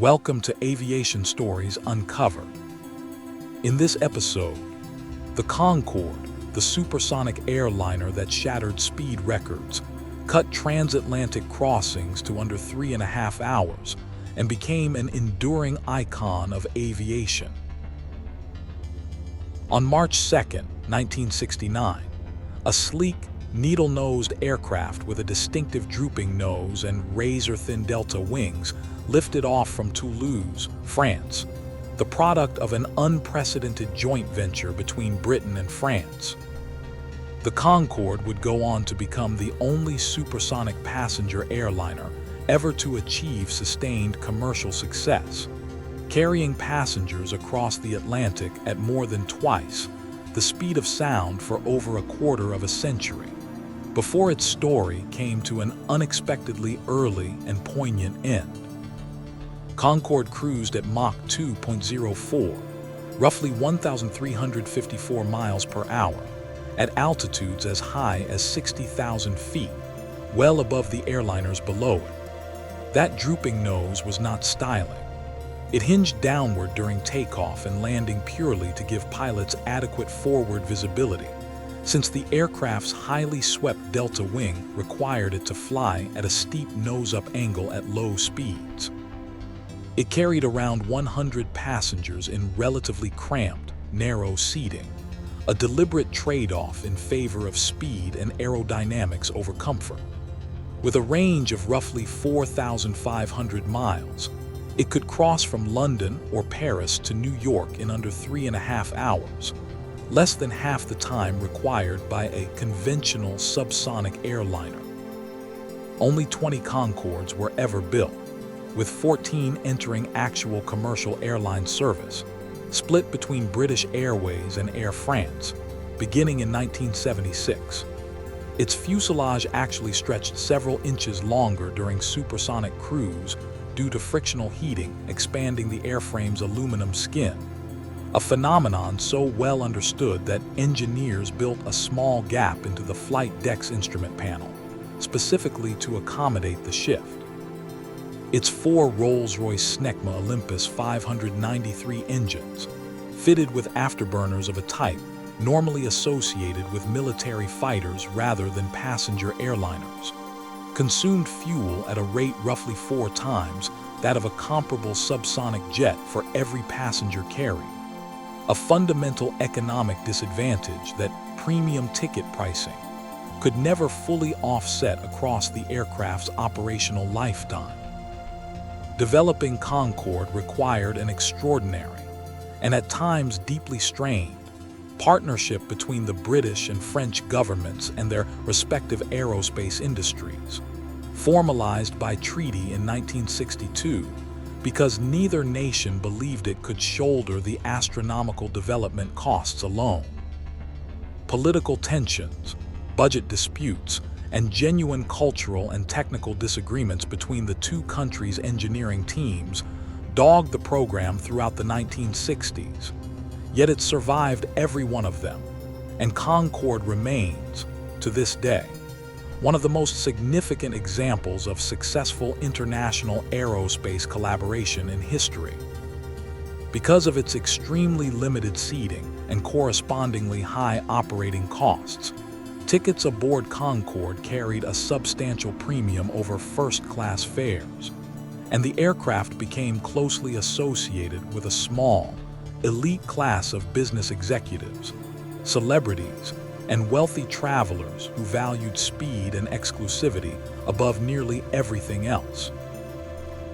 Welcome to Aviation Stories Uncovered. In this episode, the Concorde, the supersonic airliner that shattered speed records, cut transatlantic crossings to under 3.5 hours, and became an enduring icon of aviation. On March 2, 1969, a sleek, needle-nosed aircraft with a distinctive drooping nose and razor-thin delta wings lifted off from Toulouse, France, the product of an unprecedented joint venture between Britain and France. The Concorde would go on to become the only supersonic passenger airliner ever to achieve sustained commercial success, carrying passengers across the Atlantic at more than twice the speed of sound for over a quarter of a century, before its story came to an unexpectedly early and poignant end. Concorde cruised at Mach 2.04, roughly 1,354 miles per hour, at altitudes as high as 60,000 feet, well above the airliners below it. That drooping nose was not styling. It hinged downward during takeoff and landing purely to give pilots adequate forward visibility, since the aircraft's highly swept delta wing required it to fly at a steep nose-up angle at low speeds. It carried around 100 passengers in relatively cramped, narrow seating, a deliberate trade-off in favor of speed and aerodynamics over comfort. With a range of roughly 4,500 miles, it could cross from London or Paris to New York in under 3.5 hours, less than half the time required by a conventional subsonic airliner. Only 20 Concordes were ever built, with 14 entering actual commercial airline service, split between British Airways and Air France, beginning in 1976. Its fuselage actually stretched several inches longer during supersonic cruise due to frictional heating expanding the airframe's aluminum skin, a phenomenon so well understood that engineers built a small gap into the flight deck's instrument panel, specifically to accommodate the shift. Its 4 Rolls-Royce Snecma Olympus 593 engines, fitted with afterburners of a type normally associated with military fighters rather than passenger airliners, consumed fuel at a rate roughly 4 times that of a comparable subsonic jet for every passenger carried, a fundamental economic disadvantage that premium ticket pricing could never fully offset across the aircraft's operational lifetime. Developing Concorde required an extraordinary, and at times deeply strained, partnership between the British and French governments and their respective aerospace industries, formalized by treaty in 1962 because neither nation believed it could shoulder the astronomical development costs alone. Political tensions, budget disputes, and genuine cultural and technical disagreements between the two countries' engineering teams dogged the program throughout the 1960s. Yet it survived every one of them, and Concorde remains, to this day, one of the most significant examples of successful international aerospace collaboration in history. Because of its extremely limited seating and correspondingly high operating costs, tickets aboard Concorde carried a substantial premium over first-class fares, and the aircraft became closely associated with a small, elite class of business executives, celebrities, and wealthy travelers who valued speed and exclusivity above nearly everything else.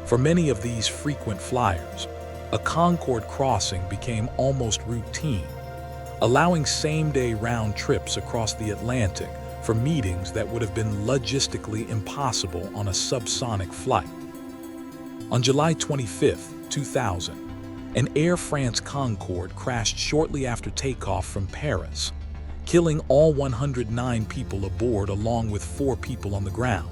For many of these frequent flyers, a Concorde crossing became almost routine, allowing same-day round trips across the Atlantic for meetings that would have been logistically impossible on a subsonic flight. On July 25, 2000, an Air France Concorde crashed shortly after takeoff from Paris, killing all 109 people aboard along with 4 people on the ground.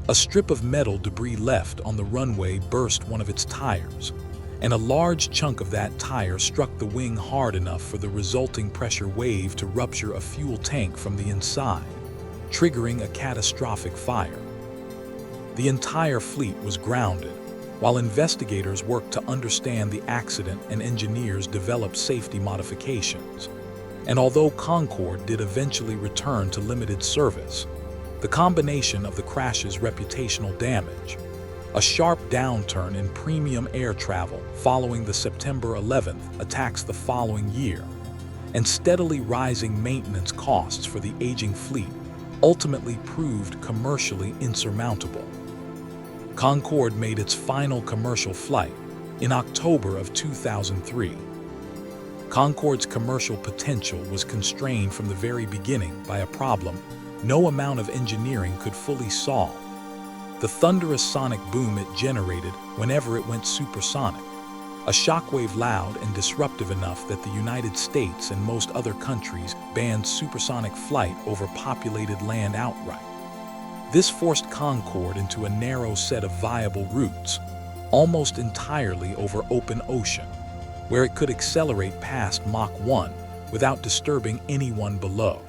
A strip of metal debris left on the runway burst one of its tires, and a large chunk of that tire struck the wing hard enough for the resulting pressure wave to rupture a fuel tank from the inside, triggering a catastrophic fire. The entire fleet was grounded, while investigators worked to understand the accident and engineers developed safety modifications. And although Concorde did eventually return to limited service, the combination of the crash's reputational damage, a sharp downturn in premium air travel following the September 11th attacks the following year, and steadily rising maintenance costs for the aging fleet ultimately proved commercially insurmountable. Concorde made its final commercial flight in October of 2003. Concorde's commercial potential was constrained from the very beginning by a problem no amount of engineering could fully solve: the thunderous sonic boom it generated whenever it went supersonic, a shockwave loud and disruptive enough that the United States and most other countries banned supersonic flight over populated land outright. This forced Concorde into a narrow set of viable routes, almost entirely over open ocean, where it could accelerate past Mach 1 without disturbing anyone below.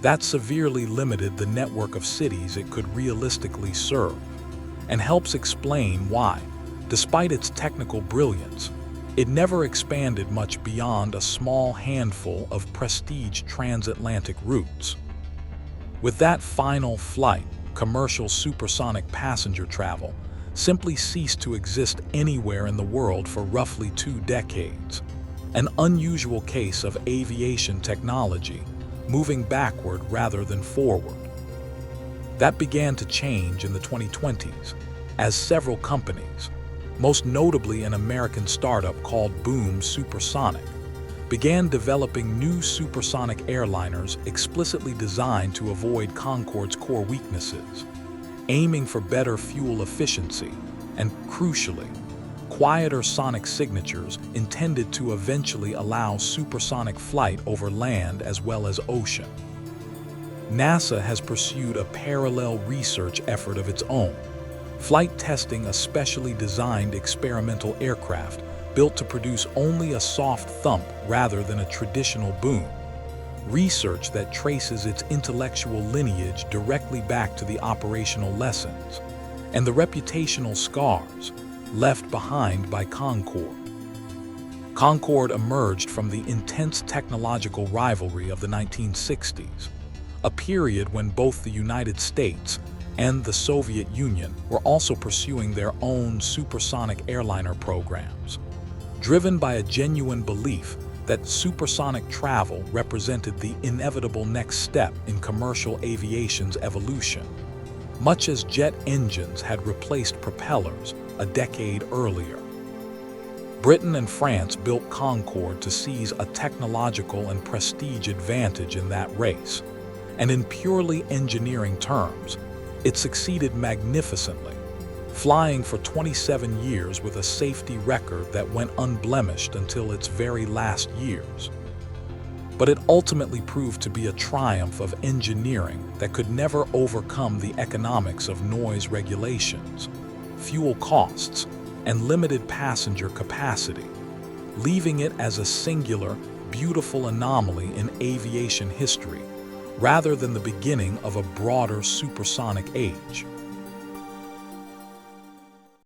That severely limited the network of cities it could realistically serve, and helps explain why, despite its technical brilliance, it never expanded much beyond a small handful of prestige transatlantic routes. With that final flight, commercial supersonic passenger travel simply ceased to exist anywhere in the world for roughly 2 decades, an unusual case of aviation technology moving backward rather than forward. That began to change in the 2020s as several companies, most notably an American startup called Boom Supersonic, began developing new supersonic airliners explicitly designed to avoid Concorde's core weaknesses, aiming for better fuel efficiency and, crucially, quieter sonic signatures intended to eventually allow supersonic flight over land as well as ocean. NASA has pursued a parallel research effort of its own, flight testing a specially designed experimental aircraft built to produce only a soft thump rather than a traditional boom, research that traces its intellectual lineage directly back to the operational lessons and the reputational scars left behind by Concorde. Concorde emerged from the intense technological rivalry of the 1960s, a period when both the United States and the Soviet Union were also pursuing their own supersonic airliner programs, driven by a genuine belief that supersonic travel represented the inevitable next step in commercial aviation's evolution, much as jet engines had replaced propellers a decade earlier. Britain and France built Concorde to seize a technological and prestige advantage in that race, and in purely engineering terms, it succeeded magnificently, flying for 27 years with a safety record that went unblemished until its very last years. But it ultimately proved to be a triumph of engineering that could never overcome the economics of noise regulations, fuel costs, and limited passenger capacity, leaving it as a singular, beautiful anomaly in aviation history, rather than the beginning of a broader supersonic age.